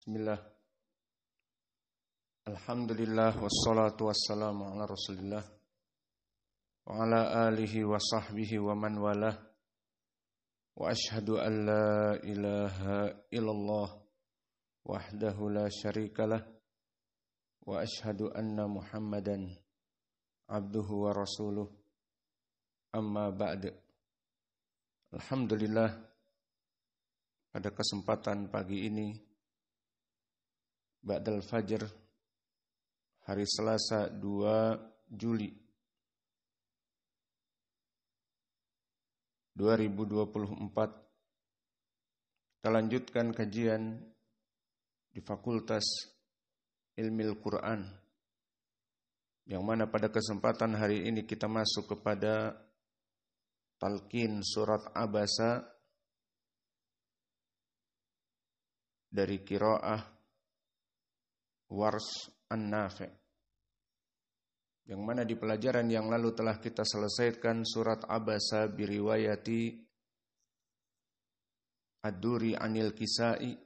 Bismillah. Alhamdulillah wassalatu wassalamu ala Rasulillah wa ala alihi wa sahbihi wa man walah. Wa ashhadu an la ilaha illallah wahdahu la syarikalah wa ashhadu anna Muhammadan abduhu wa rasuluh. Amma ba'd. Alhamdulillah, pada kesempatan pagi ini Ba'dal Fajr, hari Selasa 2 Juli 2024, kita lanjutkan kajian di Fakultas Ilmu Quran, yang mana pada kesempatan hari ini kita masuk kepada talqin surat Abasa dari qiraah Wars An-Nafi', yang mana di pelajaran yang lalu telah kita selesaikan surat Abasa biriwayati Ad-Duri Anil Kisai.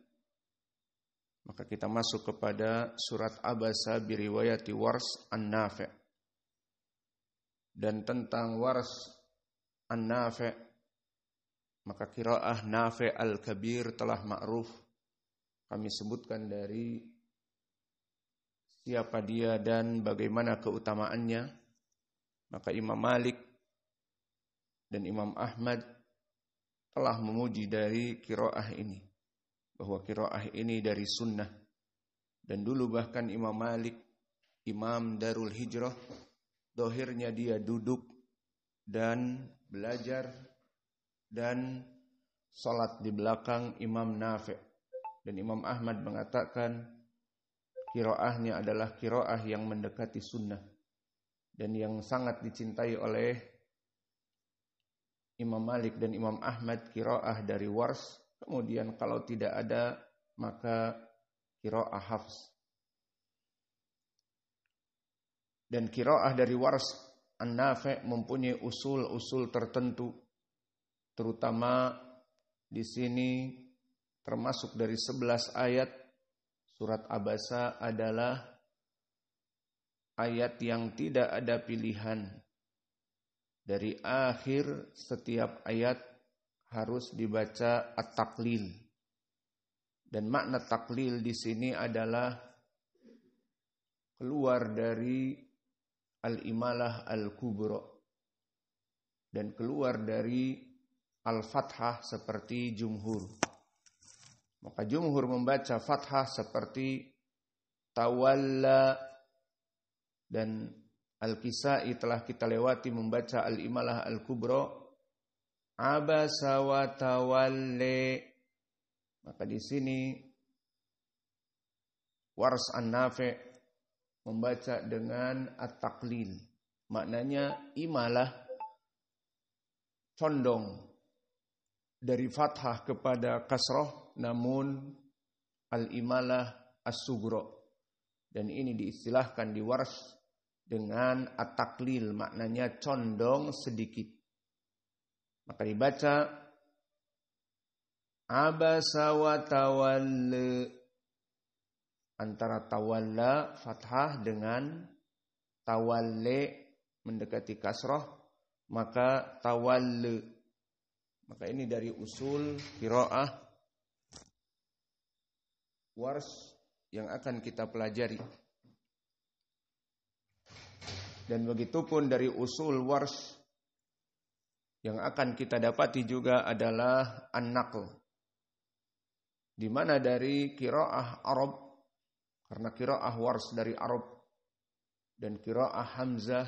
Maka kita masuk kepada surat Abasa biriwayati Wars An-Nafi'. Dan tentang Wars An-Nafi', maka qiraah Nafi' Al-Kabir telah ma'ruf. Kami sebutkan dari siapa dia dan bagaimana keutamaannya. Maka Imam Malik dan Imam Ahmad telah memuji dari qiraah ini, bahwa qiraah ini dari sunnah. Dan dulu bahkan Imam Malik, Imam Darul Hijrah, dohirnya dia duduk dan belajar dan salat di belakang Imam Nafi'. Dan Imam Ahmad mengatakan qiraahnya adalah qiraah yang mendekati sunnah dan yang sangat dicintai oleh Imam Malik dan Imam Ahmad, qiraah dari Wars. Kemudian kalau tidak ada, maka qiraah Hafs. Dan qiraah dari Wars An-Nafi' mempunyai usul-usul tertentu, terutama di sini termasuk dari 11 ayat. Surat Abasa adalah ayat yang tidak ada pilihan. Dari akhir setiap ayat harus dibaca at-taqlil. Dan makna taklil di sini adalah keluar dari al-imalah al-kubra dan keluar dari al-fathah seperti jumhur. Maka jumhur membaca fathah seperti tawalla, dan Al-Kisai telah kita lewati membaca al-imalah al-kubra abasa wa tawalle. Maka di sini Wars An-Nafi' membaca dengan at-taqlil. Maknanya imalah, condong dari fathah kepada kasrah, namun al-imalah as-sughra. Dan ini diistilahkan di Wars dengan at-taqlil, maknanya condong sedikit. Maka dibaca abasa wa tawalla, antara tawalla fathah dengan tawalle mendekati kasrah, maka tawalle. Maka ini dari usul qiraah Wars yang akan kita pelajari. Dan begitupun dari usul Wars yang akan kita dapati juga adalah an-naql, di mana dari qiraah Arab, karena qiraah Wars dari Arab dan qiraah Hamzah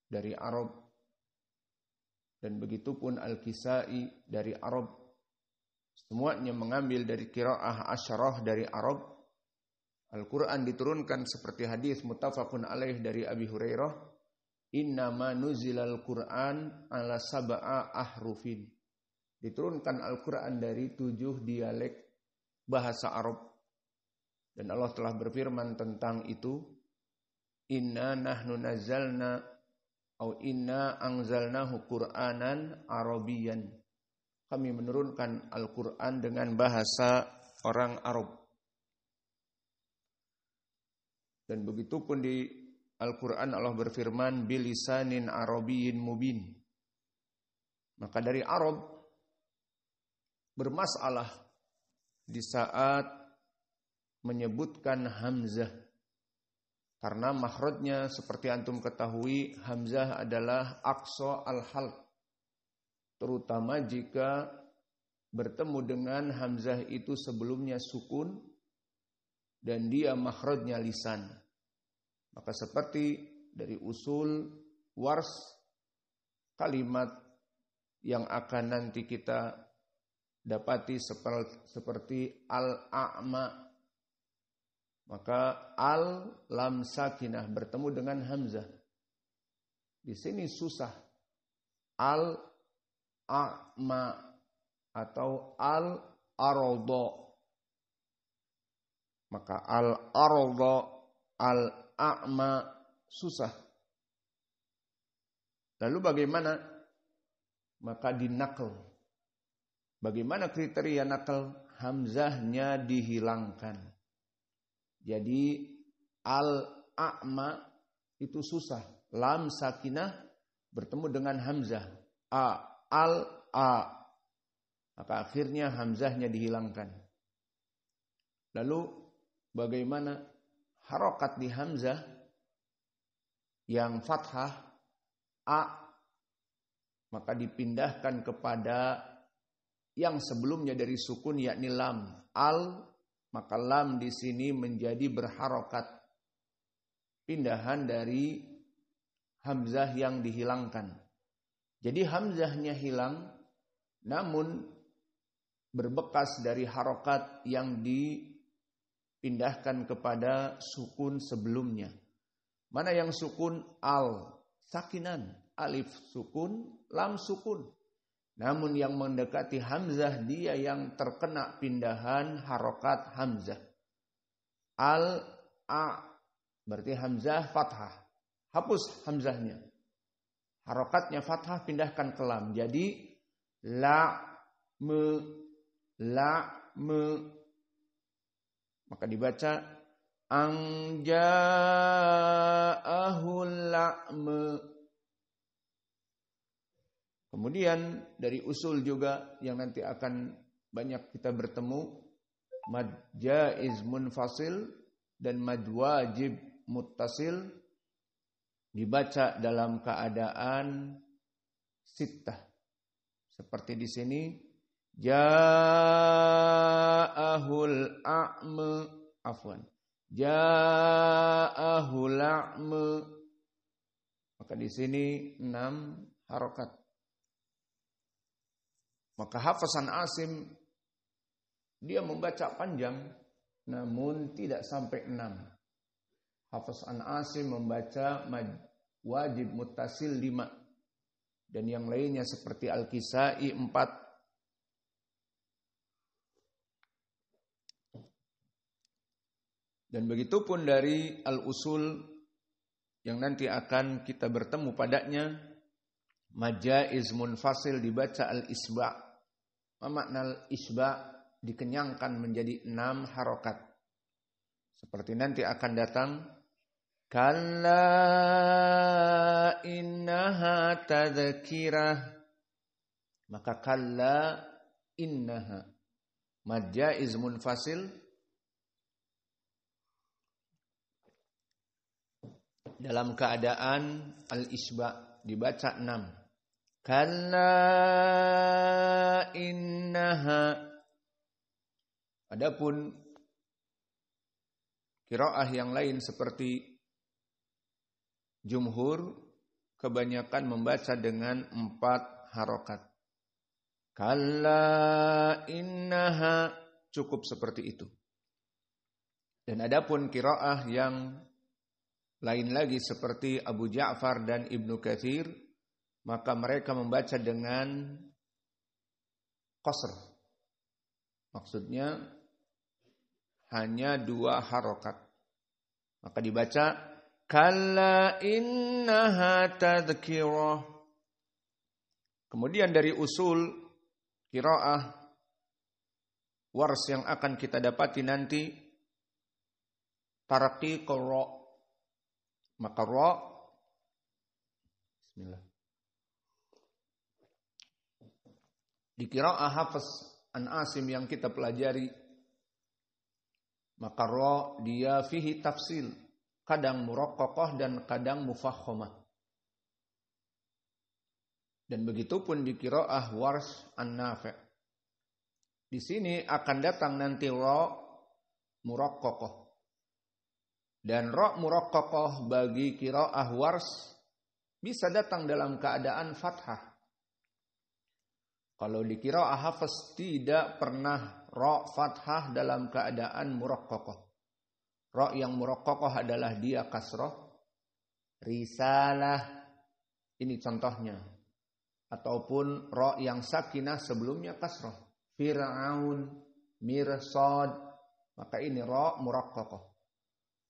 dari Arab, dan begitupun Al-Kisai dari Arab. Semuanya mengambil dari qiraah asyarah dari Arab. Al-Quran diturunkan seperti hadis muttafaqun alaih dari Abi Hurairah, innama nuzilal Quran ala sab'a ahrufin. Diturunkan Al-Quran dari 7 dialek bahasa Arab. Dan Allah telah berfirman tentang itu, inna nahnu nazzalna au inna anzalnahu Qur'anan Arabiyyan. Kami menurunkan Al-Quran dengan bahasa orang Arab. Dan begitu pun di Al-Quran Allah berfirman bilisanin arabiyyin mubin. Maka dari Arab bermasalah di saat menyebutkan hamzah. Karena makhrajnya seperti antum ketahui, hamzah adalah aqsa al-halq. Terutama jika bertemu dengan hamzah itu sebelumnya sukun dan dia makhrajnya lisan. Maka seperti dari usul wars, kalimat yang akan nanti kita dapati seperti al-a'ma. Maka al lam sakinah bertemu dengan hamzah. Di sini susah. Al-a'ma atau al-arada. Maka al-arada, al-a'ma susah. Lalu bagaimana? Maka dinakal. Bagaimana kriteria nakal? Hamzahnya dihilangkan. Jadi al-a'ma itu susah. Lam sakinah bertemu dengan hamzah. Al-a. Maka akhirnya hamzahnya dihilangkan. Lalu bagaimana harokat di hamzah yang fathah a, maka dipindahkan kepada yang sebelumnya dari sukun yakni lam. Maka lam di sini menjadi berharokat. Pindahan dari hamzah yang dihilangkan. Jadi hamzahnya hilang, namun berbekas dari harokat yang dipindahkan kepada sukun sebelumnya. Mana yang sukun? Al, sakinan. Alif sukun, lam sukun. Namun yang mendekati hamzah dia yang terkena pindahan harokat hamzah. Al-a berarti hamzah fathah. Hapus hamzahnya. Harokatnya fathah pindahkan ke lam. Jadi la-me. Maka dibaca anja'ahul la'me. Kemudian dari usul juga yang nanti akan banyak kita bertemu, mad jaiz munfasil dan mad wajib muttasil dibaca dalam keadaan sittah. Seperti di sini ja'ahul a'me, afwan. Ja'ahul a'me. Maka di sini 6 harokat. Maka Hafasan Asim dia membaca panjang namun tidak sampai 6. Hafasan Asim membaca wajib muttasil 5 dan yang lainnya seperti Al-Kisai 4. Dan begitu pun dari Al-Usul yang nanti akan kita bertemu padanya, majaiz munfasil dibaca al-isba'. Makna al-isba' dikenyangkan menjadi 6 harokat. Seperti nanti akan datang kalla innaha tadhkirah. Maka kalla innaha majaiz munfasil dalam keadaan al-isba' dibaca 6. Kalla innaha. Adapun qiraah yang lain seperti jumhur kebanyakan membaca dengan 4 harokat. Kalla innaha cukup seperti itu. Dan adapun qiraah yang lain lagi seperti Abu Ja'far dan Ibnu Katsir, maka mereka membaca dengan qasr. Maksudnya hanya 2 harokat. Maka dibaca kalla innaha tadhkirah. Kemudian dari usul qiraah wars yang akan kita dapati nanti, tarqiq ra. Maka ra, bismillah, di qiraah Hafs an Asim yang kita pelajari, maka ra dia fihi tafsil, kadang muraqqaqah dan kadang mufakhamah. Dan begitu pun di qiraah Warsh an Nafi'. Di sini akan datang nanti ra muraqqaqah. Dan ra muraqqaqah bagi qiraah Warsh bisa datang dalam keadaan fathah. Kalau di qiraah Hafs tidak pernah ra fathah dalam keadaan muraqqaqah. Ra yang muraqqaqah adalah dia kasrah. Risalah, ini contohnya. Ataupun ra yang sakinah sebelumnya kasrah. Fir'aun, mirsad, maka ini ra muraqqaqah.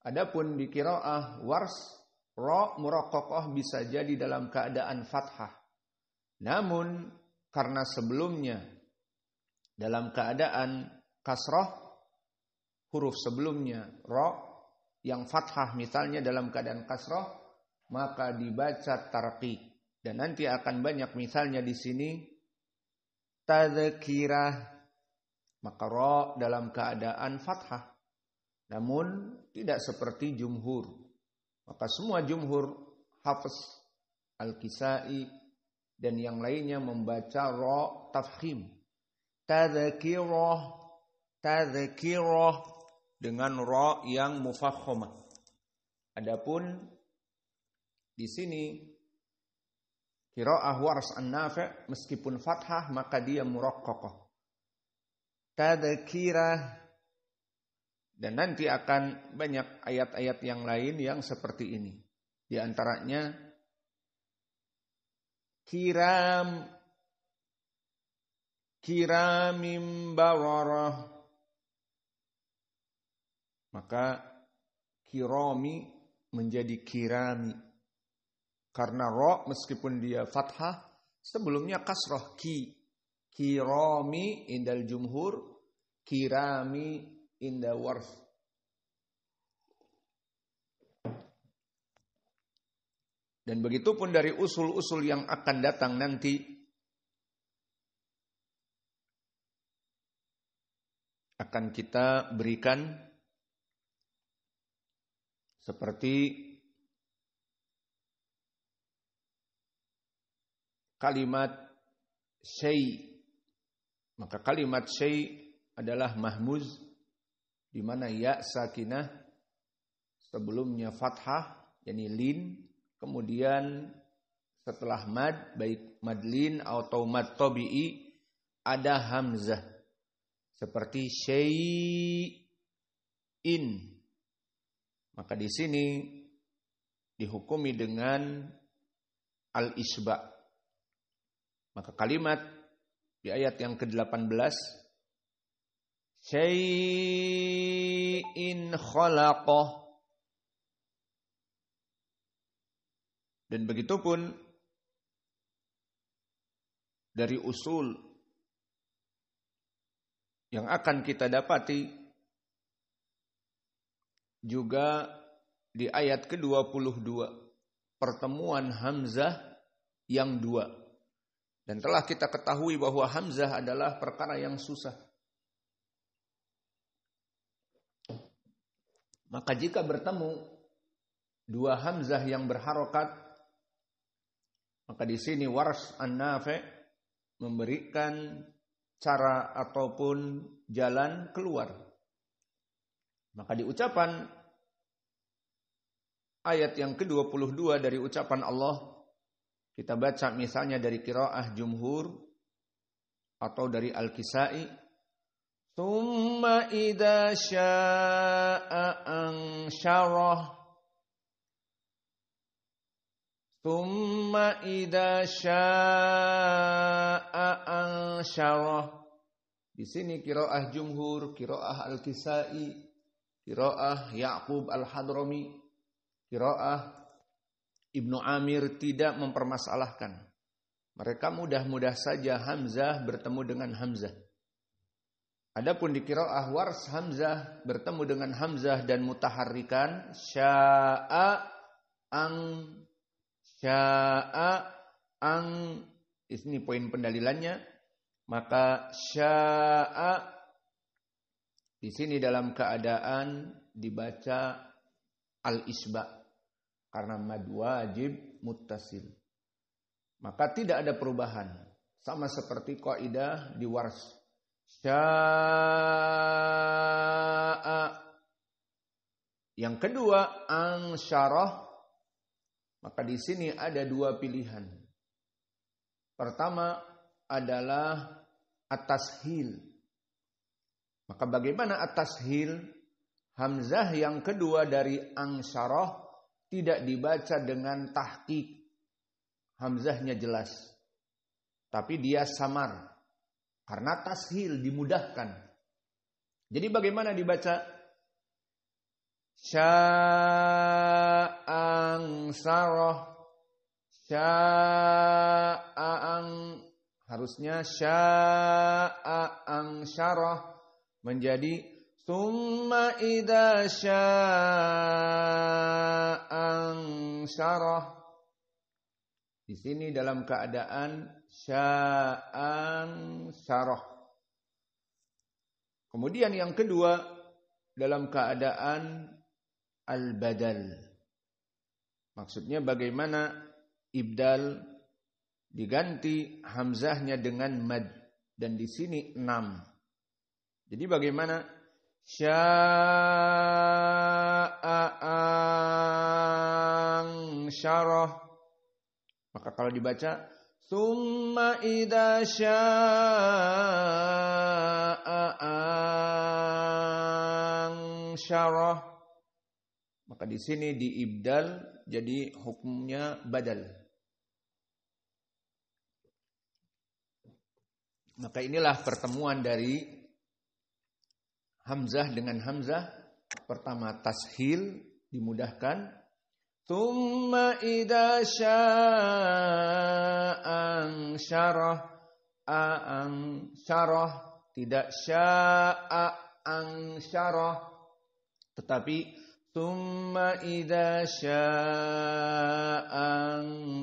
Adapun di qiraah Warsh, ra muraqqaqah bisa jadi dalam keadaan fathah. Namun karena sebelumnya dalam keadaan kasrah, huruf sebelumnya ra yang fathah misalnya dalam keadaan kasrah, maka dibaca tarqiq. Dan nanti akan banyak misalnya di sini tadzkirah, maka ra dalam keadaan fathah. Namun tidak seperti jumhur. Maka semua jumhur, Hafs, Al-Kisai dan yang lainnya membaca ra tafkhim. Tadzkirah, tadzkirah dengan ra yang mufakhamah. Adapun di sini qiraah Warsh an Nafi' meskipun fathah maka dia muraqqaqah. Tadzkirah, dan nanti akan banyak ayat-ayat yang lain yang seperti ini. Di antaranya kiramim bararah. Maka kirami menjadi kirami. Karena ra meskipun dia fathah sebelumnya kasrah kirami indal jumhur, kirami inda Warsh. Dan begitu pun dari usul-usul yang akan datang nanti akan kita berikan seperti kalimat syai'. Maka kalimat syai' adalah mahmuz, di mana ya sakinah sebelumnya fathah, yakni lin, kemudian setelah mad, baik mad lin atau mad tabi'i, ada hamzah. Seperti syai'in. Maka di sini dihukumi dengan al-isba'. Maka kalimat di ayat yang ke-18, syai'in khalaqah. Dan begitu pun dari usul yang akan kita dapati juga di ayat ke-22, pertemuan hamzah yang dua. Dan telah kita ketahui bahwa hamzah adalah perkara yang susah. Maka jika bertemu dua hamzah yang berharokat, maka di sini Warsh an Nafi' memberikan cara ataupun jalan keluar. Maka di ucapan ayat yang ke-22 dari ucapan Allah, kita baca misalnya dari qiraah jumhur atau dari Al-Kisai, Tsumma idza syaa'a ansyarah. Tsumma idza syaa'a ansyarah. Di sini qiraah jumhur, qiraah Al-Kisai, qiraah Ya'qub Al-Hadrami, qiraah Ibnu Amir tidak mempermasalahkan. Mereka mudah-mudah saja hamzah bertemu dengan hamzah. Adapun di qiraah Warsh, hamzah bertemu dengan hamzah dan mutaharrikan syaa ang ini poin pendalilannya. Maka syaa di sini dalam keadaan dibaca al-isba karena mad wajib muttasil. Maka tidak ada perubahan, sama seperti kaidah di Warsh. Syaa. Yang kedua, ansyarah. Maka di sini ada dua pilihan. Pertama adalah at-tashil. Maka bagaimana at-tashil? Hamzah yang kedua dari ansyarah tidak dibaca dengan tahqiq. Hamzahnya jelas. Tapi dia samar. Karena tashil dimudahkan. Jadi bagaimana dibaca? Sya'ang sarah. Sya'ang. Harusnya sya'ang syarah. Menjadi summa idza sya'ang syarah. Di sini dalam keadaan sya'an syarah. Kemudian yang kedua dalam keadaan al-badal. Maksudnya bagaimana ibdal diganti hamzahnya dengan mad dan di sini 6. Jadi bagaimana sya'an syarah. Maka kalau dibaca summa idza sya'an syarah. Maka di sini diibdal jadi hukumnya badal. Maka inilah pertemuan dari hamzah dengan hamzah. Pertama tashil dimudahkan. Tsumma idza sya'an syarah. A'an syarah. Tidak sya'an syarah. Tetapi tsumma idza sya'an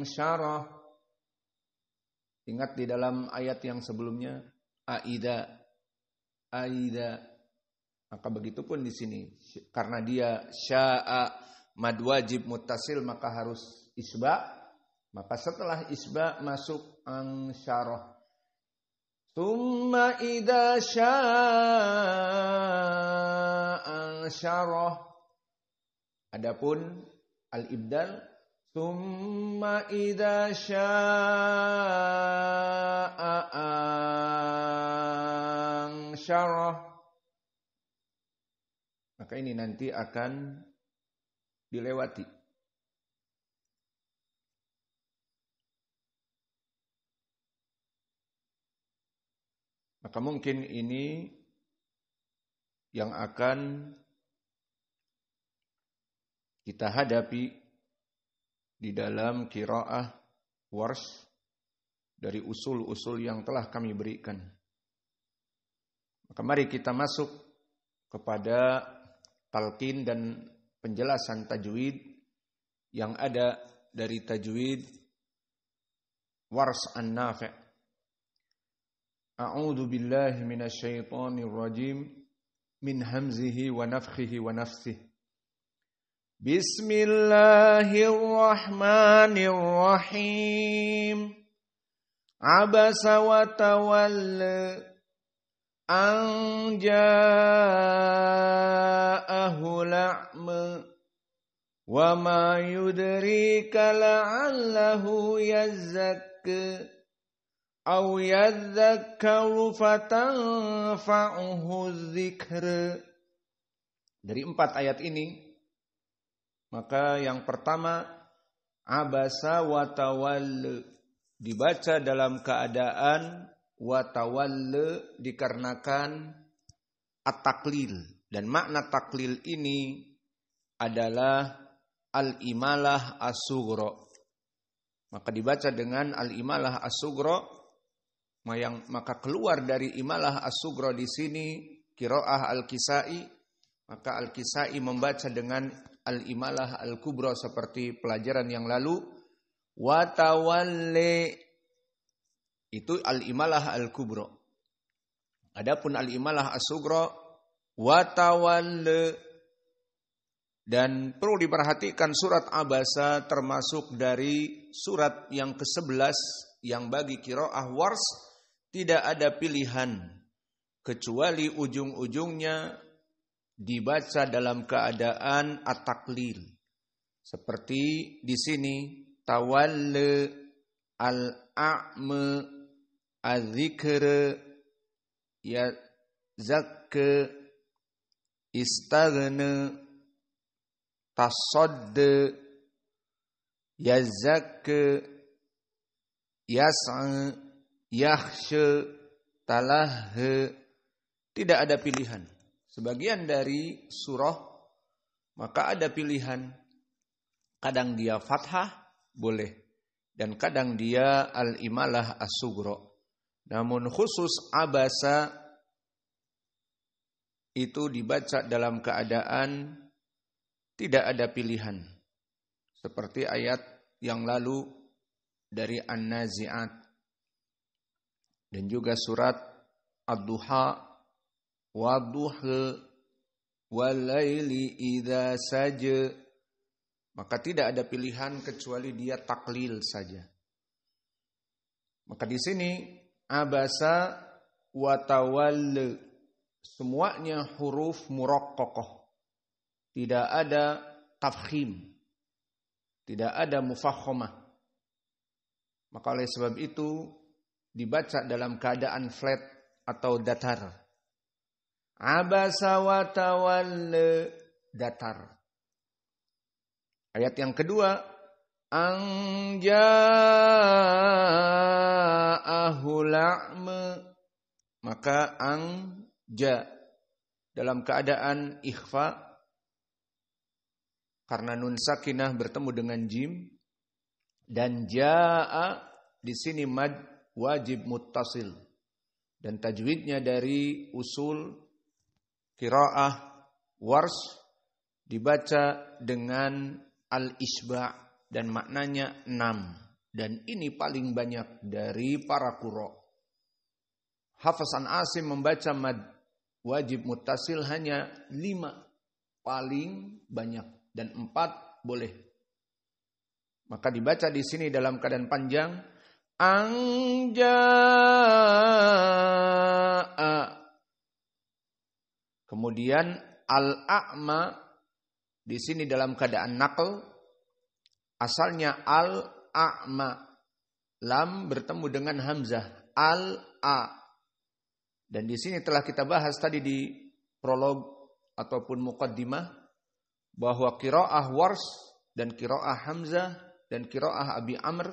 syarah. Ingat di dalam ayat yang sebelumnya. Aida. Maka begitu pun di sini. Karena dia sya'a mad wajib muttasil maka harus isba. Maka setelah isba masuk ansyarah. Tsumma idza sya'an syarah. Adapun al-ibdal tsumma idza sya'an syarah. Maka ini nanti akan dilewati. Maka mungkin ini yang akan kita hadapi di dalam qiraah Warsh dari usul-usul yang telah kami berikan. Maka mari kita masuk kepada talqin dan penjelasan tajwid yang ada dari tajwid Warsh an-Nafi'. A'udzu billahi minasy syaithanir rajim min hamzihi wa nafthihi wa nafsihi. Bismillahirrahmanirrahim. Abasa wa tawalla an ja'ahu la'ma wa ma yudrika la'allahu yazzakka aw yadhakkaru fatanfa'uhu dzikr. Dari 4 ayat ini, maka yang pertama abasa wa tawalla dibaca dalam keadaan wa tawalla dikarenakan at-taklil, dan makna taklil ini adalah al-imalah as-sughra. Maka dibaca dengan al-imalah as-sughra maka keluar dari imalah as-sughra di sini qiraah al-Kisai, maka al-Kisai membaca dengan al-imalah al-kubra seperti pelajaran yang lalu. Wa tawalli itu al-imalah al-kubra. Adapun al-imalah as-sughra wa tawalli, dan perlu diperhatikan surat Abasa termasuk dari surat yang ke-11 yang bagi qiraah Wars tidak ada pilihan kecuali ujung-ujungnya dibaca dalam keadaan at-taqlil. Seperti di sini tawalli al-a'ma az-zikr ya zakka istaghna tasadda yazakka yas'a yakhsha talahha. Tidak ada pilihan. Sebagian dari surah maka ada pilihan. Kadang dia fathah boleh dan kadang dia al-imalah as-sughra. Namun khusus Abasa itu dibaca dalam keadaan tidak ada pilihan. Seperti ayat yang lalu dari An-Nazi'at dan juga surat Ad-Duha wadduha walaili idza saja. Maka tidak ada pilihan kecuali dia taklil saja. Maka di sini Abasa wa tawalli semuanya huruf muraqqaqah. Tidak ada tafkhim. Tidak ada mufakhamah. Maka oleh sebab itu dibaca dalam keadaan flat atau datar. Abasa wa tawalli datar. Ayat yang kedua, anja'ahul a'ma, maka anja dalam keadaan ikhfa karena nun sakinah bertemu dengan jim, dan ja'a di sini mad wajib muttasil, dan tajwidnya dari usul qiraah Wars dibaca dengan al-isba' dan maknanya 6, dan ini paling banyak dari para qurra. Hafs an Asim membaca mad wajib muttasil hanya 5 paling banyak, dan 4 boleh. Maka dibaca di sini dalam keadaan panjang anja'a. Kemudian al-a'ma di sini dalam keadaan naql, asalnya al-a'ma, lam bertemu dengan hamzah al-a. Dan di sini telah kita bahas tadi di prolog ataupun muqaddimah bahwa qiraah Wars dan qiraah Hamzah dan qiraah Abi Amr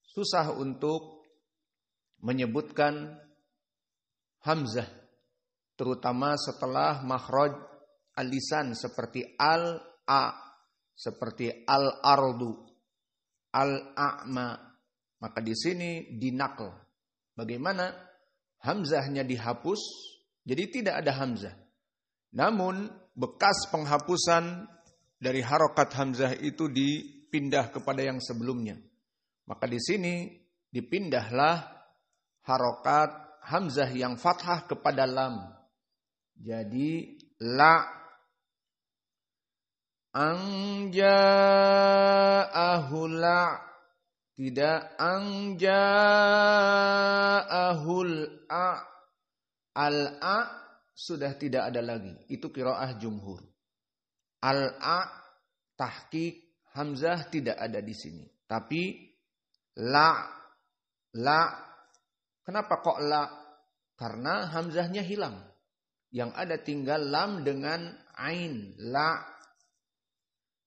susah untuk menyebutkan hamzah, terutama setelah makhraj al-lisan seperti al-a, seperti al-ardu, al-a'ma. Maka di sini dinaql. Bagaimana? Hamzahnya dihapus, jadi tidak ada hamzah. Namun bekas penghapusan dari harokat hamzah itu dipindah kepada yang sebelumnya. Maka di sini dipindahlah harokat hamzah yang fathah kepada lam. Jadi la, anja'ahul la, tidak anja'ahul a. Al-a sudah tidak ada lagi. Itu qiraah jumhur. Al-a tahqiq hamzah tidak ada di sini. Tapi la. Kenapa kok la? Karena hamzahnya hilang. Yang ada tinggal lam dengan ain, la.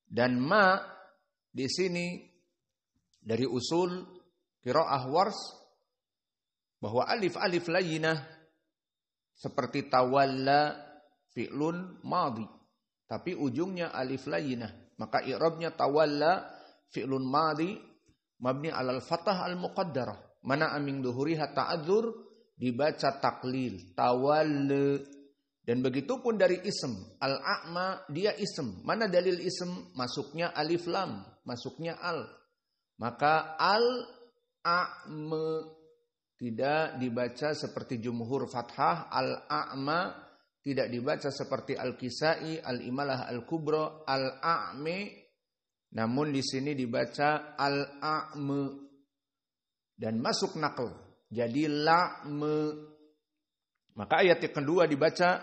Dan ma di sini dari usul qiraah Wars bahwa alif layyinah seperti tawalla fi'lun madhi, tapi ujungnya alif layyinah. Maka i'rabnya tawalla fi'lun madhi mabni 'alal fathah al-muqaddarah. Mana aming duhuriha ta'adzur dibaca taklil. Tawalla. Dan begitu pun dari ism. Al-a'ma dia ism. Mana dalil ism? Masuknya alif lam. Masuknya al. Maka al-a'ma tidak dibaca seperti jumhur fathah. Al-a'ma tidak dibaca seperti al-kisai, al-imalah al-kubra, al-a'mi. Namun di sini dibaca al-a'ma. Dan masuk naql. Jadi la'ma. Maka ayat yang kedua dibaca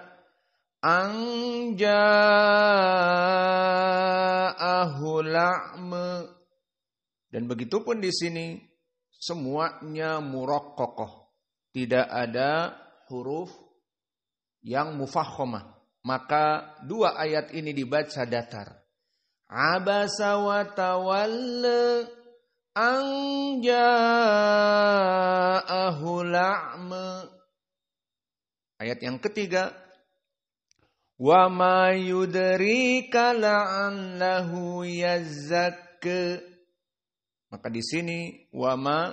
anja'ahu la'ma. Dan begitu pun di sini semuanya muraqqaqah. Tidak ada huruf yang mufakhamah. Maka dua ayat ini dibaca datar. Abasa wa tawalla an ja'ahu la'ma. Ayat yang ketiga, wa ma yudrika la'allahu yazzakka. Maka di sini wa ma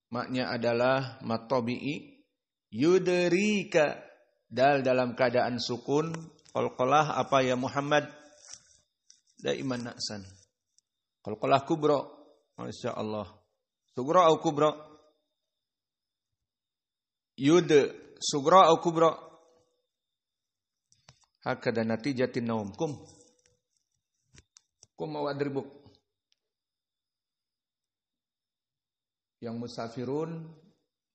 maknya adalah matabi'i, yudrika dal dalam keadaan sukun, qalqalah apa ya Muhammad? Daiman na'san. Qalqalah kubra. Masyaallah. Sugra atau kubra? Yud sugra atau kubra? Hakada natijatin naum. Kum mawadribuk. Yang musafirun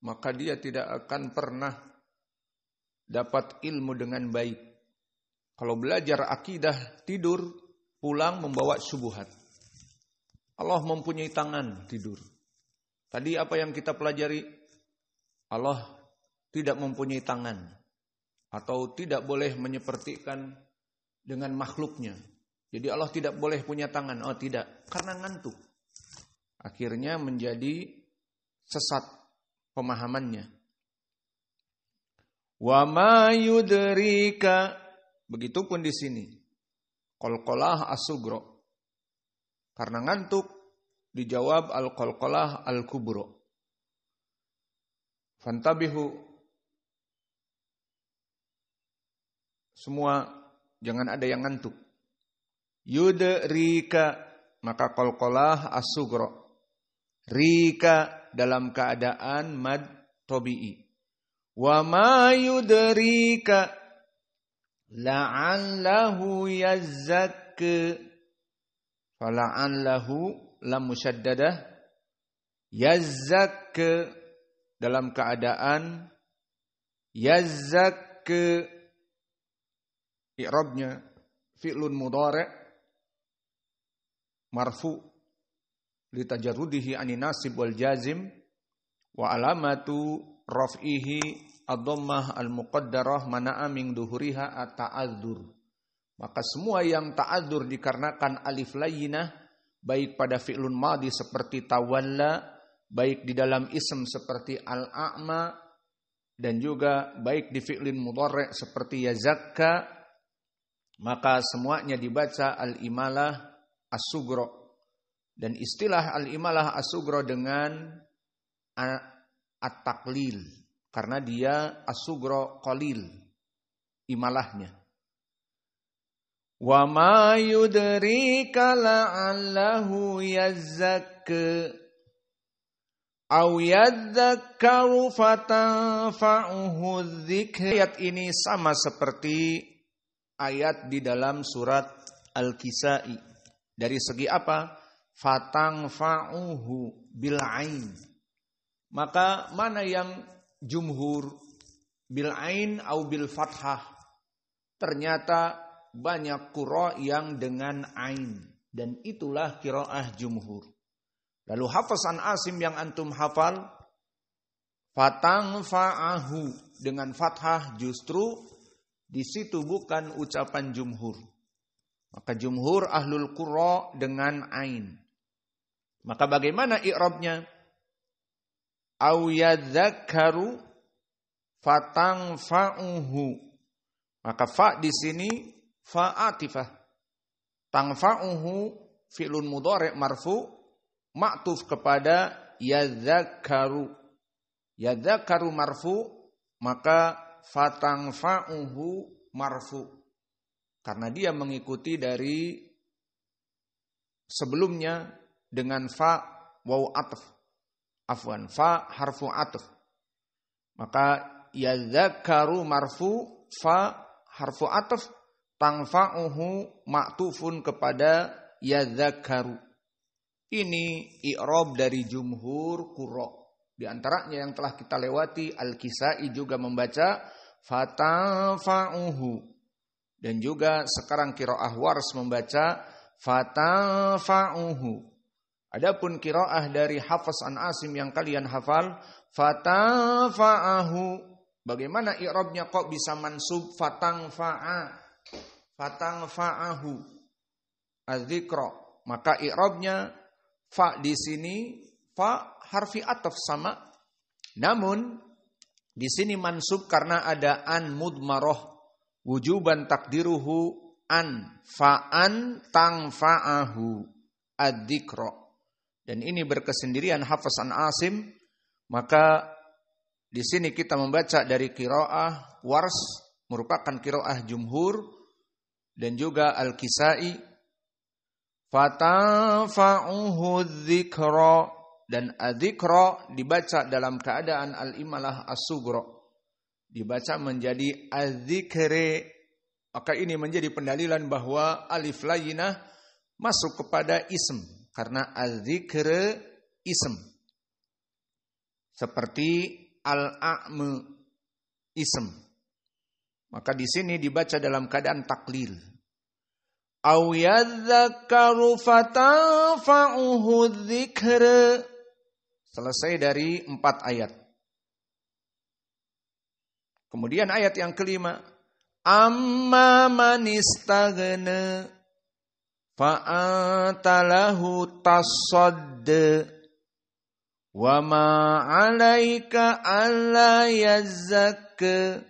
maka dia tidak akan pernah dapat ilmu dengan baik. Kalau belajar akidah tidur, pulang membawa syubhat. Allah mempunyai tangan tidur. Tadi apa yang kita pelajari? Allah tidak mempunyai tangan. Atau tidak boleh menyepertikan dengan makhluknya. Jadi Allah tidak boleh punya tangan. Oh tidak, karena ngantuk. Akhirnya menjadi sesat pemahamannya. Wa ma yudrika. Begitupun di sini. Qalqalah as-sugra. Karena ngantuk dijawab al-qalqalah al-kubra. Fantabihu. Semua jangan ada yang ngantuk. Yudrika maka qalqalah as-sugra. Rika dalam keadaan mad tabi'i. Wa ma yudrika la'allahu yazzakka. Fala'allahu lam musyaddadah. Yazzakka dalam keadaan yazzakka. I'rabnya fi'lun mudhari' marfu' litajarrudihi anin nasib wal jazim wa alamatu raf'ihi ad-dhammah al-muqaddarah mana'a min duhuriha at-ta'adzur. Maka semua yang ta'adzur dikarenakan alif layyinah, baik pada fi'lun madhi seperti tawalla, baik di dalam ism seperti al-a'ma, dan juga baik di fi'lin mudhari' seperti yazakka, maka semuanya dibaca al-imalah as-sugra. Dan istilah al-imalah as-sugra dengan at-taqlil, karena dia as-sugra qalil imalahnya. Wa ma yudrika la'allahu yazzakka aw yadzakkaru fatanfa'uhu dzikr. Ayat ini sama seperti ayat di dalam surat Al-Kisai. Dari segi apa? Fatanfa'uhu bil ain. Maka mana yang jumhur? Bil ain atau bil fathah? Ternyata banyak qira yang dengan ain. Dan itulah qiraah jumhur. Lalu hafaz an Asim yang antum hafal. Fatanfa'ahu dengan fathah justru di situ bukan ucapan jumhur. Maka jumhur ahlul qura dengan ain. Maka bagaimana i'rabnya? Au yadzakkaru fatanfa'uhu. Maka fa di sini fa'atifah. Tanfa'uhu fi'lun mudhari' marfu' ma'tuf kepada yadzakkaru. Yadzakkaru marfu, maka fatanfa'uhu marfu. Karena dia mengikuti dari sebelumnya dengan fa waw atf. Afwan, fa harfu atf. Maka yadzakkaru marfu, fa harfu atf, tanfa'uhu ma'tufun kepada yadzakkaru. Ini i'rab dari jumhur qurra. Di antaranya yang telah kita lewati, Al-Kisai juga membaca fatanfa'uhu. Dan juga sekarang qiraah Wars membaca fatanfa'uhu. Adapun qiraah dari Hafs an Asim yang kalian hafal, fatanfa'ahu. Bagaimana i'rabnya kok bisa mansub fatanfa'a? Fatanfa'ahu adzikra. Maka i'rabnya fa di sini fa harfi ataf sama. Namun di sini mansub karena ada an mudmarah wujuban takdiruhu an fa'an tangfa'ahu adzikra. Dan ini berkesendirian Hafs an Asim. Maka di sini kita membaca dari qiraah Wars, merupakan qiraah jumhur, dan juga Al-Kisai. Fatanfa'uhu dzikra, dan adzikra dibaca dalam keadaan al-imalah as-sughra, dibaca menjadi adzikre. Maka ini menjadi pendalilan bahwa alif layyinah masuk kepada ism, karena adzikre ism. Seperti al-a'mu ism. Maka di sini dibaca dalam keadaan taklil. Aw yadzakkaru fatanfa'uhu dzikr. Selesai dari 4 ayat. Kemudian ayat yang kelima, amma man istaghna fa'anta lahu tasadda wa ma 'alaika alla yazzakka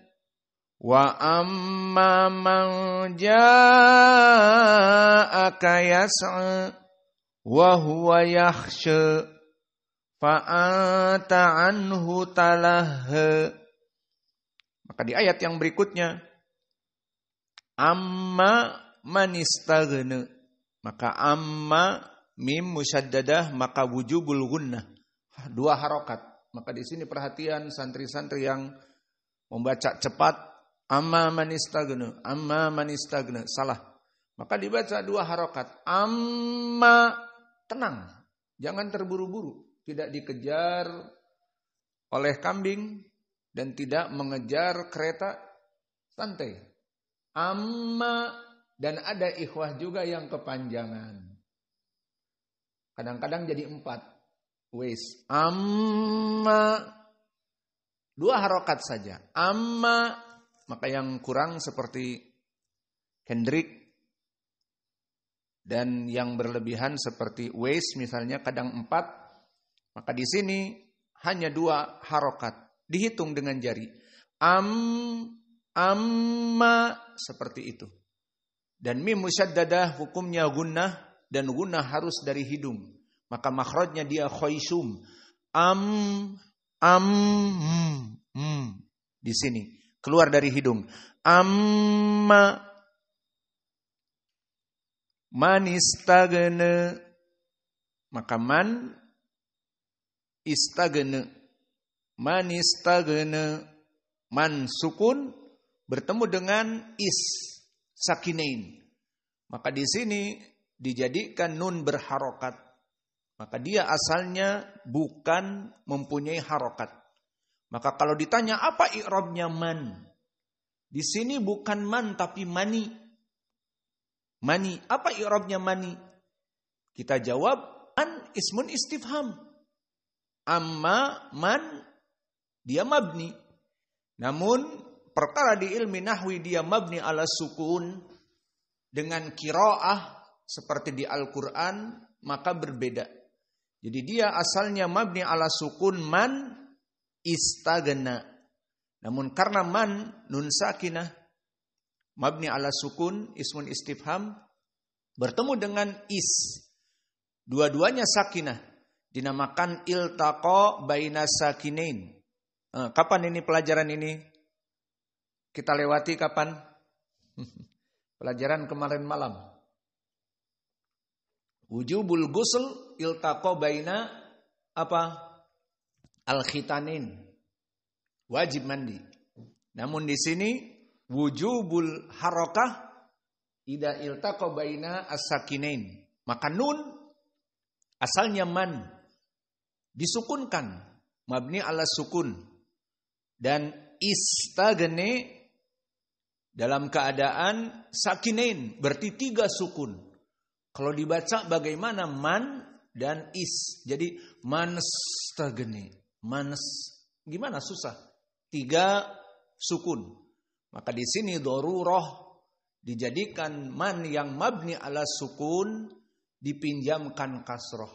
wa amma man ja'aka yas'a wa huwa yakhsha fa'anta anhu talahha. Maka di ayat yang berikutnya, amma man istaghna, maka amma mim musyaddadah, maka wujubul gunnah, 2 harokat. Maka di sini perhatian santri-santri yang membaca cepat, amma man istaghna, salah. Maka dibaca 2 harokat. Amma, tenang, jangan terburu-buru, tidak dikejar oleh kambing dan tidak mengejar kereta, santai. Amma, dan ada ikhwah juga yang kepanjangan. Kadang-kadang jadi 4. Wes, amma, 2 harokat saja. Amma, maka yang kurang seperti Kendrick, dan yang berlebihan seperti Wes misalnya kadang 4. Maka di sini hanya 2 harokat, dihitung dengan jari. Amma, seperti itu. Dan mim musyaddadah hukumnya gunnah, dan gunnah harus dari hidung. Maka makhrajnya dia khaysum. Di sini keluar dari hidung. Amma man istaghna, maka man istaghna, man istaghna, man sukun bertemu dengan is sakinain. Maka di sini dijadikan nun berharokat. Maka dia asalnya bukan mempunyai harokat. Maka kalau ditanya apa i'rabnya man? Di sini bukan man tapi mani. Mani, apa i'rabnya mani? Kita jawab man ismun istifham. Amma man dia mabni. Namun perkara di ilmi nahwi dia mabni ala sukun, dengan qiraah seperti di Al-Qur'an maka berbeda. Jadi dia asalnya mabni ala sukun man istaghna. Namun karena man nun sakinah mabni ala sukun ismun istifham bertemu dengan is, dua-duanya sakinah. dinamakan iltaqa baina sakinain. Kapan ini pelajaran ini? Kita lewati kapan? Pelajaran kemarin malam. Wujubul ghusl iltaqa baina apa? Al-khitanin. Wajib mandi. Namun di sini wujubul harakah idza iltaqa baina as-sakinain. Maka nun asalnya man disukunkan, mabni ala sukun, dan istaghne dalam keadaan sakinain, berarti 3 sukun. Kalau dibaca bagaimana man dan is, jadi manstaghne, gimana susah, 3 sukun. Maka di sini darurah dijadikan man yang mabni ala sukun dipinjamkan kasroh.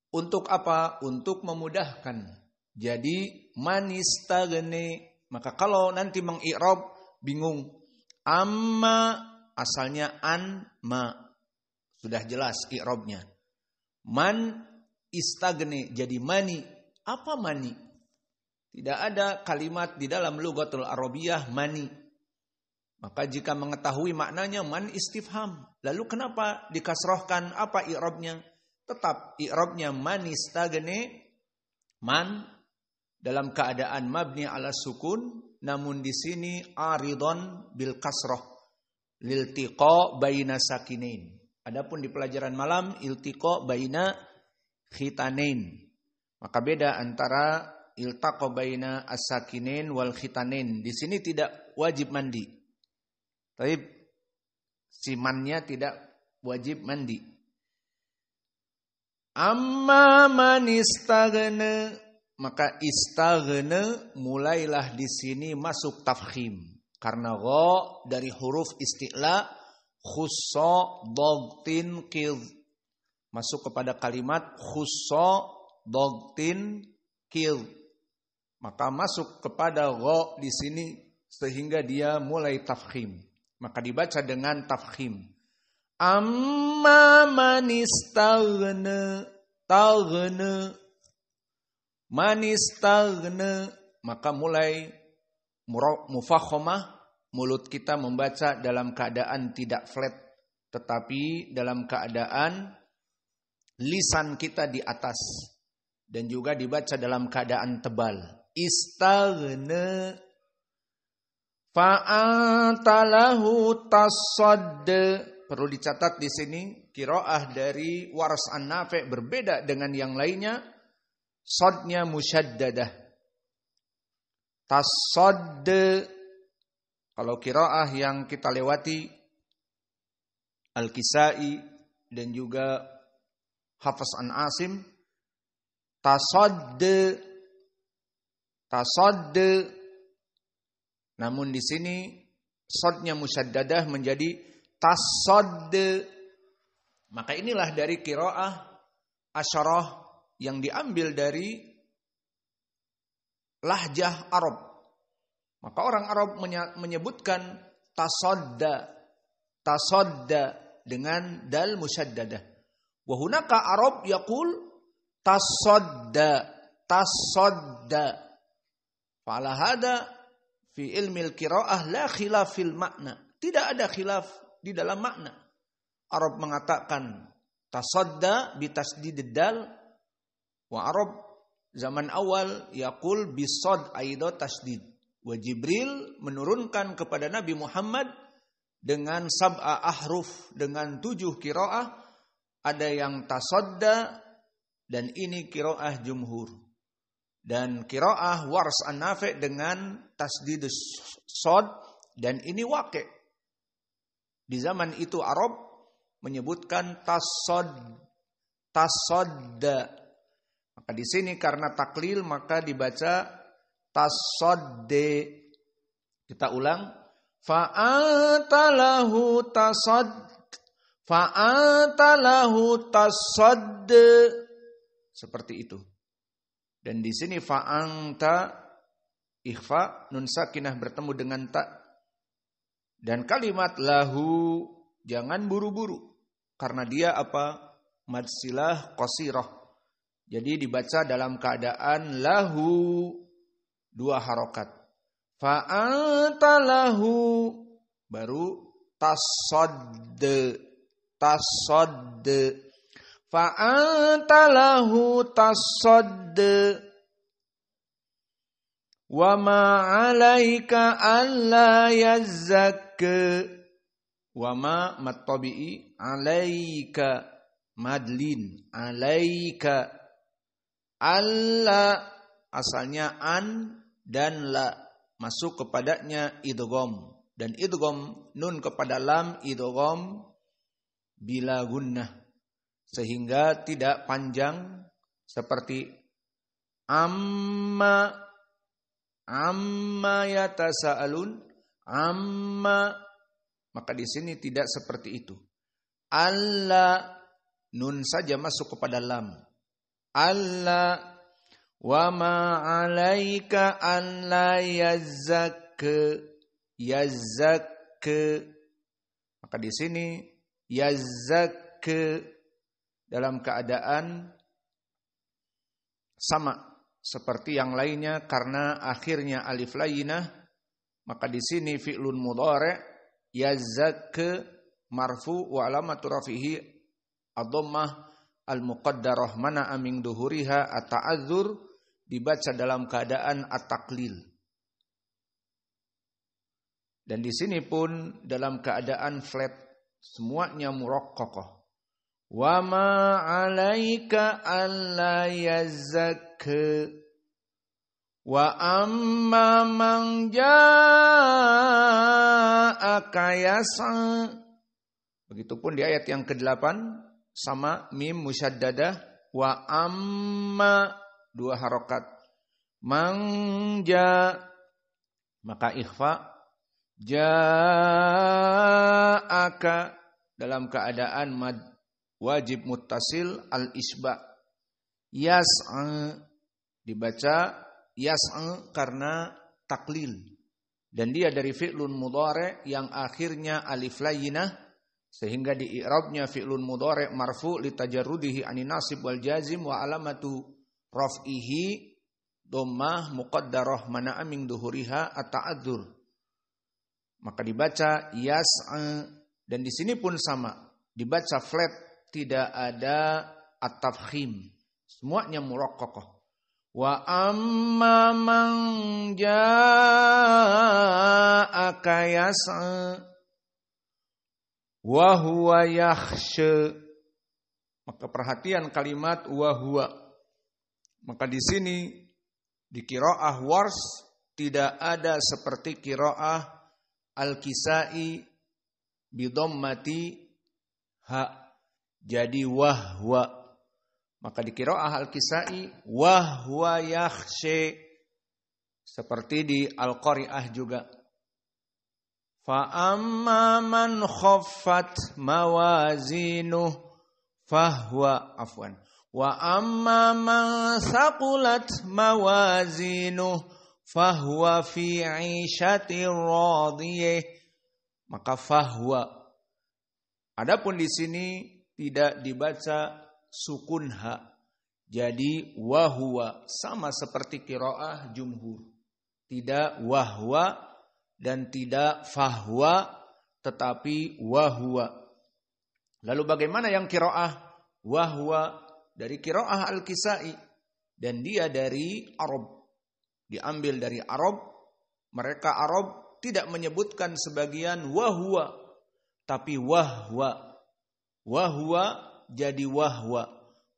Untuk apa? Untuk memudahkan. Jadi manistaghne. Maka kalau nanti mengi'rab bingung. Amma asalnya an ma. Sudah jelas i'rabnya. Man istaghne jadi mani. Apa mani? Tidak ada kalimat di dalam lughatul arabiyah mani. Maka jika mengetahui maknanya man istifham. Lalu kenapa dikasrohkan? Apa i'rabnya? Tetap i'rabnya man istaghne, man dalam keadaan mabni ala sukun, namun di sini aridon bil kasroh liltiqa baina sakinain. Adapun di pelajaran malam iltiqa baina khitanain. Maka beda antara iltaqa baina as-sakinain wal khitanain. Di sini tidak wajib mandi. Tapi simannya tidak wajib mandi. Amma man istaghna, maka istaghna mulailah di sini masuk tafkhim. Karena gha dari huruf isti'la khussa dagtin qidh. Masuk kepada kalimat khussa dagtin qidh. Maka masuk kepada gha di sini sehingga dia mulai tafkhim. Maka dibaca dengan tafkhim. Amma man istaghna, taghna, man istaghna, maka mulai mufakhamah, mulut kita membaca dalam keadaan tidak flat, tetapi dalam keadaan lisan kita di atas, dan juga dibaca dalam keadaan tebal. Istaghna fa'atalahu tasadda. Perlu dicatat di sini qiraah dari Waras An-Nafi' berbeda dengan yang lainnya. Sodnya musyaddadah. Tasadda. Kalau qiraah yang kita lewati Al-Kisai dan juga Hafs an Asim, tasadda. Tasadda. Namun di sini sodnya musyaddadah menjadi tasadda. Maka inilah dari qiraah asyarah yang diambil dari lahjah Arab. Maka orang Arab menyebutkan tasadda, tasadda dengan dal musyaddadah. Wa hunaka Arab yaqul tasadda, tasadda. Fa'ala hada fi ilmi al-qiraah la khilaf fil makna. Tidak ada khilaf di dalam makna. Arab mengatakan tasadda bitasdidid dal, wa Arab zaman awal yaqul bisad aido tasdid. Wa Jibril menurunkan kepada Nabi Muhammad dengan sab'a ahruf, dengan 7 qiraah. Ada yang tasadda, dan ini qiraah jumhur. Dan qiraah Wars An-Nafi' dengan tasdidus sad, dan ini waqi'. Di zaman itu Arab menyebutkan tasadda. Maka di sini karena taklil maka dibaca tasadde. Kita ulang. Fa'atalahu tasadde. Seperti itu. Dan di sini fa'anta ikhfa, nun sakinah bertemu dengan ta. Dan kalimat lahu jangan buru-buru. Karena dia apa? Madsilah qasirah. Jadi dibaca dalam keadaan lahu 2 harokat. Fa anta lahu baru tasadd. Fa anta lahu tasadd. Wa ma 'alaika alla yazzakka. Wa ma matabi'i 'alaika madlin 'alaika. Alla asalnya an dan la masuk kepadanya idgham, dan idgham nun kepada lam idgham bila gunnah sehingga tidak panjang seperti amma yatasaalun amma, maka di sini tidak seperti itu. Alla nun saja masuk kepada lam. Alla wa ma 'alaika alla yazzakka. Maka di sini yazzakka dalam keadaan sama seperti yang lainnya karena akhirnya alif layyinah, maka di sini fi'lun mudhari' yazzakka marfu wa alamatu rafihi ad-dhammah al-muqaddarah mana'a min duhuriha at-ta'adzur, dibaca dalam keadaan at-taqlil. Dan di sini pun dalam keadaan flat, semuanya muraqqaqah. Wa ma 'alaika alla yazzakka wa amma man ja'aka yas'a. Begitupun di ayat yang ke-8 sama mim musyaddadah wa amma 2 harokat. Manja maka ikhfa, ja'aka dalam keadaan mad wajib muttasil al-isba. Yas'a dibaca yas'a karena taklil, dan dia dari fi'lun mudhari' yang akhirnya alif layyinah, sehingga di i'rabnya fi'lun mudhari' marfu' li tajarrudihi anin nasib wal jazim wa alamatu raf'ihi dhammah muqaddarah mana'a min duhuriha at-ta'adzur. Maka dibaca yas'a, dan di sini pun sama, dibaca flat, tidak ada at-tafkhim, semuanya muraqqaqah. Wa amma man ja'aka yas'a wa huwa yakhsha. Maka perhatian kalimat wa huwa. Maka di sini di qiraah Wars tidak ada seperti qiraah Al-Kisai bi dhammati ha, jadi wahwa. Maka di qiraah Al-Kisai wahwa yakhsha, seperti di Al-Qari'ah juga. Fa amma man khaffat mawazinuh fahuwa afwan wa amma man thaqulat mawazinuh fahuwa fi 'ishatir radiyah. Maka fahuwa, adapun di sini tidak dibaca sukun ha, jadi wahwa, sama seperti qiraah jumhur, tidak wahwa dan tidak fahwa, tetapi wahwa. Lalu bagaimana yang qiraah wahwa? Dari qiraah Al-Kisai, dan dia dari Arab, diambil dari Arab. Mereka Arab tidak menyebutkan sebagian wahwa, tapi wahwa. Wahwa jadi wahwa.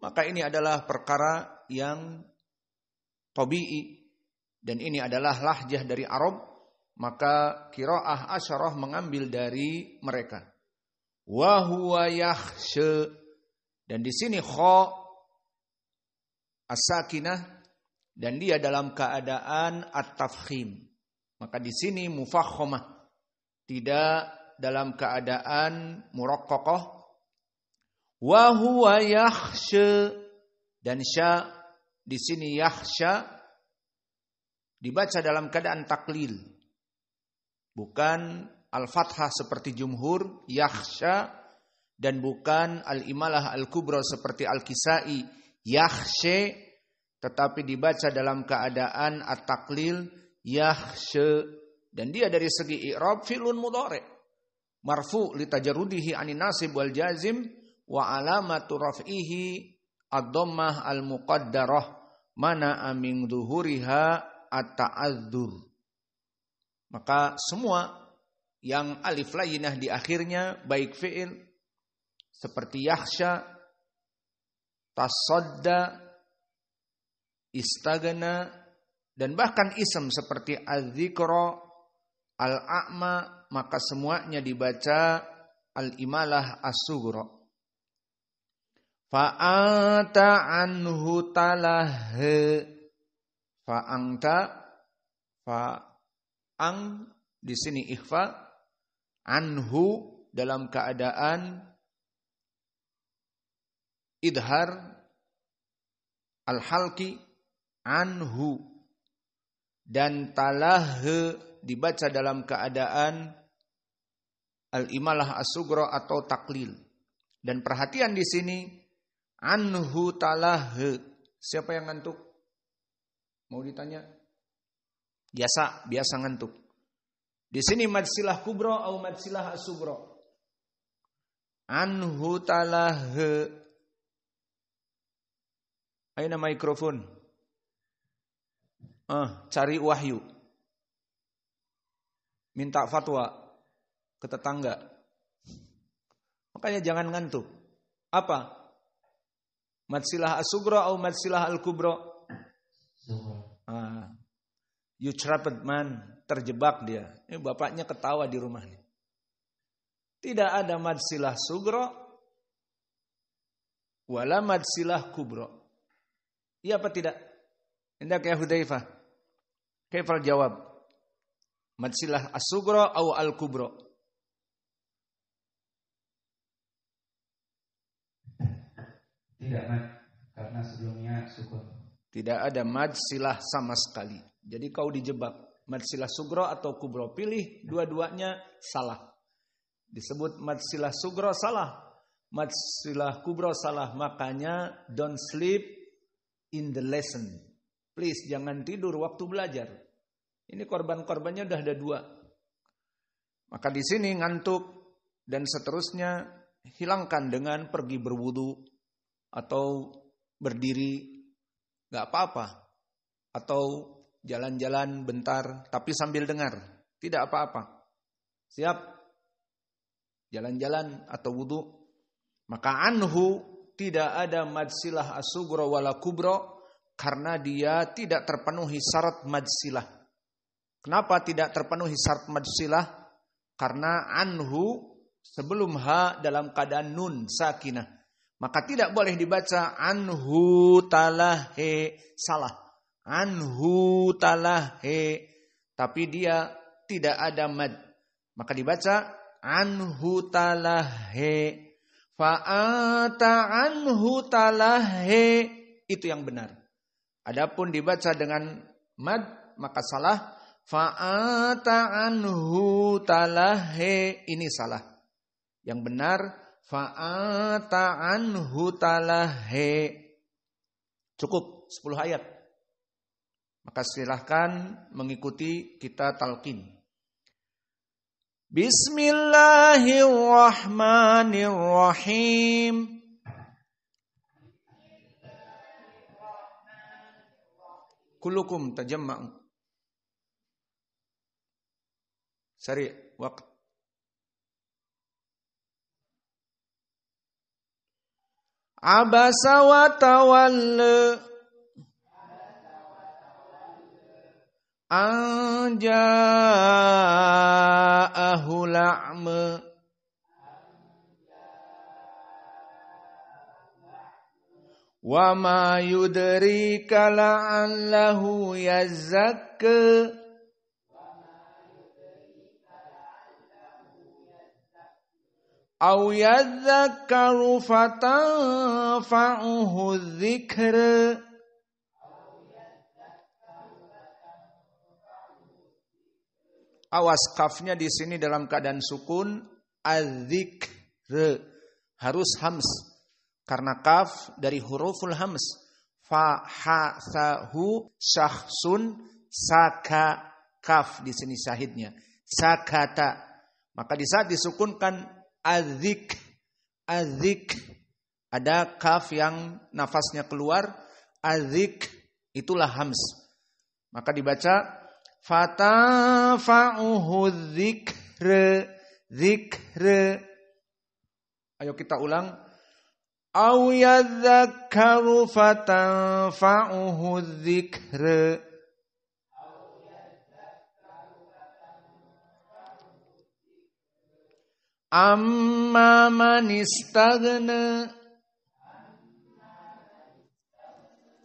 Maka ini adalah perkara yang tabi'i, dan ini adalah lahjah dari Arab. Maka qiraah asyarah mengambil dari mereka. Wa huwa yakhsha, dan di sini kha as-sakinah, dan dia dalam keadaan at-tafkhim. Maka di sini mufakhamah, tidak dalam keadaan muraqqaqah. Wa huwa yakhsha, dan sya di sini yakhsha dibaca dalam keadaan taklil, bukan al-fathah seperti jumhur yakhsha, dan bukan al-imalah al-kubra seperti Al-Kisai yakhsha, tetapi dibaca dalam keadaan at-taqlil yakhsha, dan dia dari segi i'rab fi'lun mudhari' marfu' li tajarrudihi 'anin nasib wal jazim wa alamatu raf'ihi ad-dhammah al-muqaddarah mana min dhuhuriha at-ta'adzur. Maka semua yang alif layyinah di akhirnya baik fi'il seperti yakhsha, tasadda, istagna, dan bahkan ism seperti az-zikra, al-a'ma, maka semuanya dibaca al-imalah as-sughra. Fa'anta anhu talah, fa'angta, fa'ang di sini ikhfa, anhu dalam keadaan idhar, al-halqi anhu, dan talah dibaca dalam keadaan al-imalah as-sughra atau taklil. Dan perhatian di sini anhu talah. Siapa yang ngantuk? Mau ditanya? Biasa ngantuk. Di sini mad silah kubra atau mad silah as-sughra. Anhu talah. Ayo mikrofon. Cari wahyu. Minta fatwa ke tetangga. Makanya jangan ngantuk. Apa? Madsilah as-sughra atau madsilah al-kubra? You trapped man. Terjebak dia. Ini bapaknya ketawa di rumahnya. Tidak ada madsilah sughra wala madsilah kubra. Iya apa tidak? Indak ya Hudzaifah. Kaifal jawab? Madsilah as-sughra atau al-kubra? Tidak, Mad, karena sebelumnya sukun. Tidak ada madsilah sama sekali. Jadi kau dijebak. Madsilah sughra atau kubra, pilih dua-duanya salah. Disebut madsilah sughra salah, madsilah kubra salah. Makanya don't sleep in the lesson. Please jangan tidur waktu belajar. Ini korban-korbannya udah ada 2. Maka di sini ngantuk dan seterusnya hilangkan dengan pergi berwudu atau berdiri, nggak apa-apa, atau jalan-jalan bentar tapi sambil dengar, tidak apa-apa. Siap? Jalan-jalan atau wudu. Maka anhu tidak ada madsilah as-sughra wala kubra karena dia tidak terpenuhi syarat madsilah. Kenapa tidak terpenuhi syarat madsilah? Karena anhu sebelum ha dalam keadaan nun sakinah. Maka tidak boleh dibaca anhu talahe, salah. Anhu talahe, tapi dia tidak ada mad. Maka dibaca anhu talahe. Fa'ata anhu talahe, itu yang benar. Adapun dibaca dengan mad maka salah. Fa'ata anhu talahe, ini salah. Yang benar fa'ata anhu talahe. Cukup 10 ayat. Maka silahkan mengikuti kita talqin. Bismillahirrahmanirrahim. Kullukum tajamma'u. Sari waqt. Abasa wa tawalla. Anja'ahu la'ma. Wa ma yudrika la'allahu yazakka. Aw yadzakkaru fatanfa'uhu dzikra. Awas kafnya di sini dalam keadaan sukun, adzikr, harus hams. Karena kaf dari huruful hams. Fa, ha, sa, hu, syakhsun, saka, kaf di sini syahidnya. Sakata. Maka di saat disukunkan adzik, adzik, ada kaf yang nafasnya keluar, adzik, itulah hams. Maka dibaca fatafa'uhu dzikr, dzikr. Ayo kita ulang. Au yadzakkaru fatanfa'uhu dzikr. Amma man istaghna.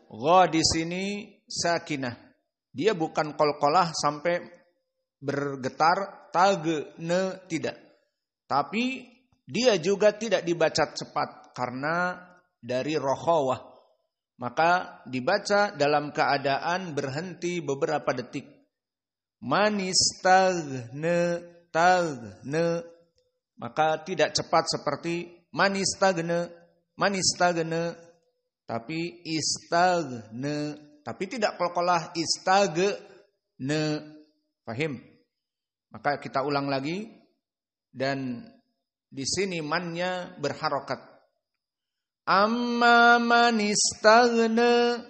Gha di sini sakinah. Dia bukan qalqalah sampai bergetar, tagne tidak. Tapi dia juga tidak dibaca cepat karena dari rokhawah. Maka dibaca dalam keadaan berhenti beberapa detik. Man istaghna, tagne. Maka tidak cepat seperti manistagne, tapi istagne, tapi tidak qalqalah istagne. Paham? Maka kita ulang lagi, dan di sini mannya berharokat. Amma manistagne,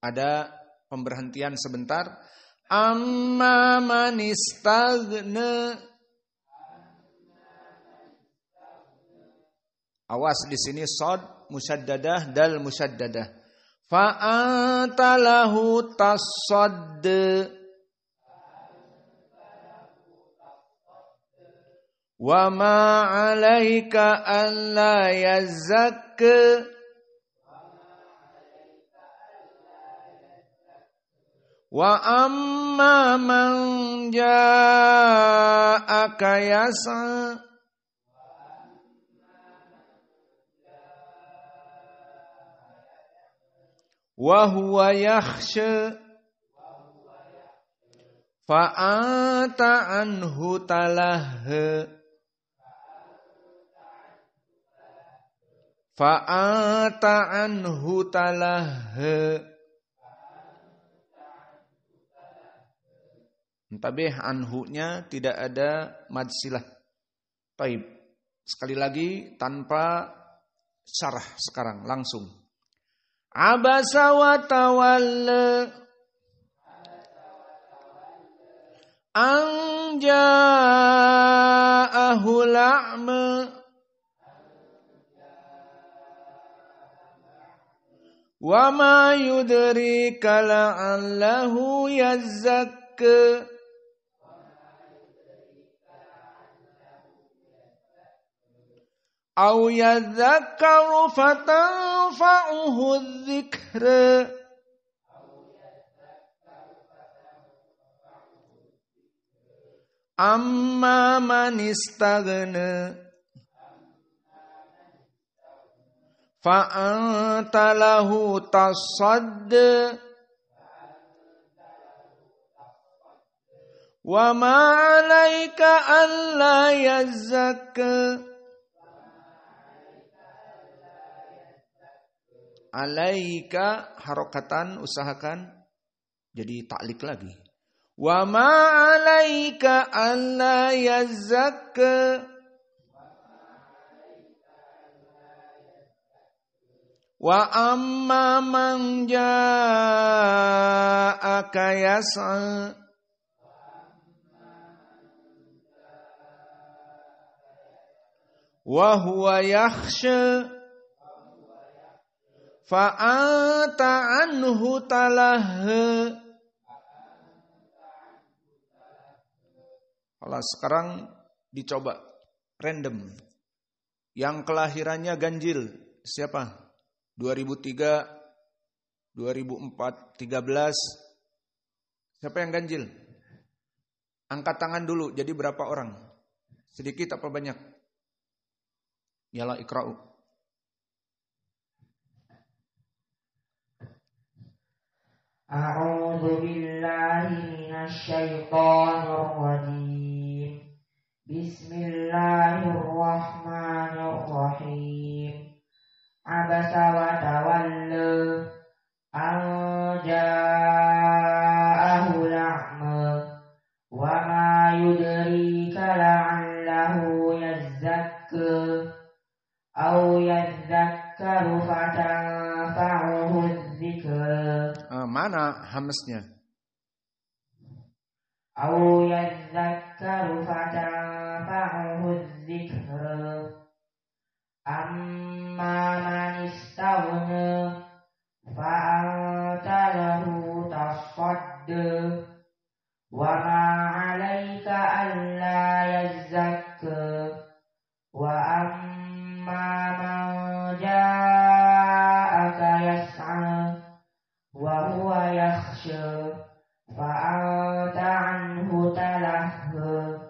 ada pemberhentian sebentar. Amma man istaghna. Awas di sini shad musyaddadah, dal musyaddadah. Fa anta lahu tasadd. Wa ma 'alaika alla yazakka. Wa amma man ja'aka yas'a. Wa huwa yakhsha. Fa anta anhu talahha. Fa anta anhu talahha. Entabih anhu-nya tidak ada mad silah. Baik. Sekali lagi tanpa syarah sekarang langsung. Abasa wa tawalla an ja'ahu la'ma wa ma yudrika la'allahu yazzakka. Au yadzakkaru fatanfa'uhu dzikra. Amma man istaghna. Fa anta lahu tasadd. Wa ma 'alaika alla yazzakka. Alaika harokatan, usahakan jadi taklik lagi. Wa ma 'alaika alla yazzakka. Wa amma man ja'aka yas'a. Wa huwa yakhsha. Fa anta anhu talahha. Kalau sekarang dicoba random. Yang kelahirannya ganjil siapa? 2003, 2004, 13. Siapa yang ganjil? Angkat tangan dulu. Jadi berapa orang? Sedikit apa banyak? Yalla ikra'u. A'udzu billahi minasy syaithanir rajim. Bismillahirrahmanirrahim. hamsnya. Au yadzakkaru fatanfa'uhu dzikru. Amma man istaghna fa'anta lahu tasadda. Wa ma 'alaika alla yazzakka. Wa amma man ja'aka yas'a wa huwa yakhsha fa'anta 'anhu talahha.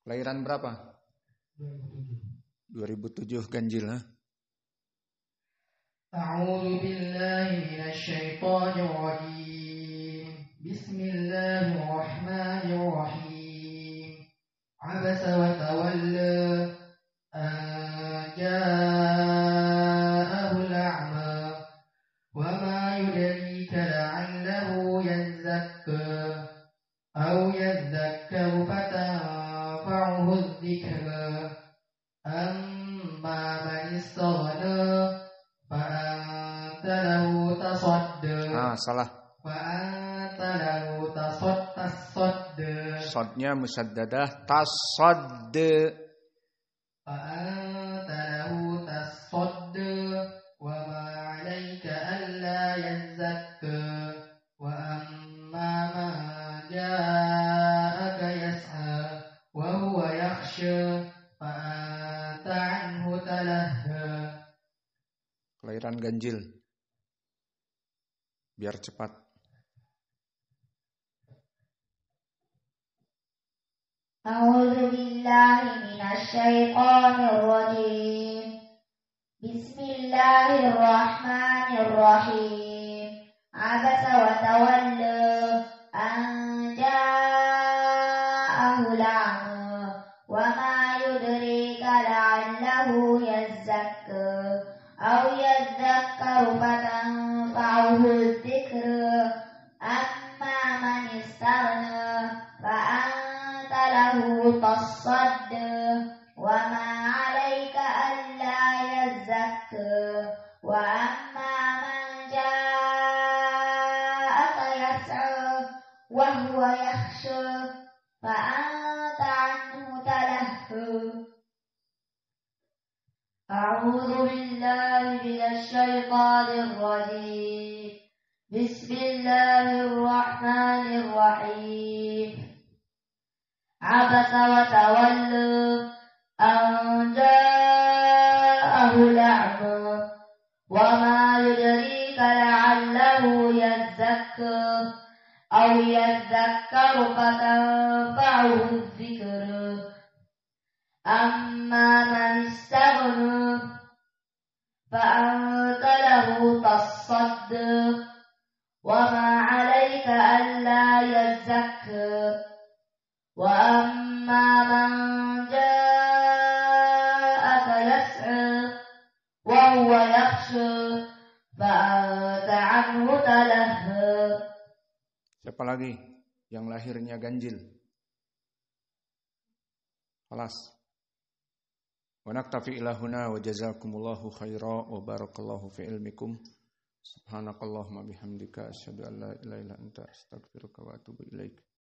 Kelahiran berapa? 2007 ganjil, ha? A'udzu billahi minasy syaithanir rajim. Bismillahirrahmanirrahim. Abasa wa tawalla an ja'ahu al-a'ma wa ma yudrika la'allahu yazzakka aw yadhakkaru fatanfa'uhu adh-dhikra. Amma man istaghna fa'anta lahu tasadda. Salah. Fa'anta lahu tasadda. Sodnya musaddadah, tasadda. Fa'anta lahu tasadda wa ma 'alaika alla yazzakka wa amma man ja'aka yas'a wa huwa yakhsha fa'anta 'anhu talahha. Kelahiran ganjil. Biar cepat. A'udzu billahi minasy syaithanir rajim. Bismillahirrahmanirrahim. Abasa wa tawalla an ja'ahu al-'a'ma wa ma yudrika la'allahu yazzakka aw yadhakkaru fatanfa'uhu adh-dhikra. Amma man istaghna fa'anta lahu tasadda wa ma 'alaika alla yazzakka wa amma man ja'aka yas'a wa huwa yakhsha fa'anta 'anhu talahha. A'udzu billahi minasy syaithanir rajim. Bismillahirrahmanirrahim. Abasa wa tawalla an ja'ahu al-a'ma wa ma yudrika la'allahu yazzakka aw yadhakkaru fatanfa'uhu adh-dhikra. Amma man istaghna fa'anta lahu tasadda wa ma 'alaika alla yazzakka wa amma man ja'aka yas'a wa huwa yakhsha fa'anta 'anhu talahha. Siapa lagi yang lahirnya ganjil? Kelas. Wa naktafi ila huna wa jazakumullahu khaira wa barakallahu fi ilmikum. Subhanakallahumma bihamdika asyhadu an la ilaha illa anta astaghfiruka wa atubu ilaik.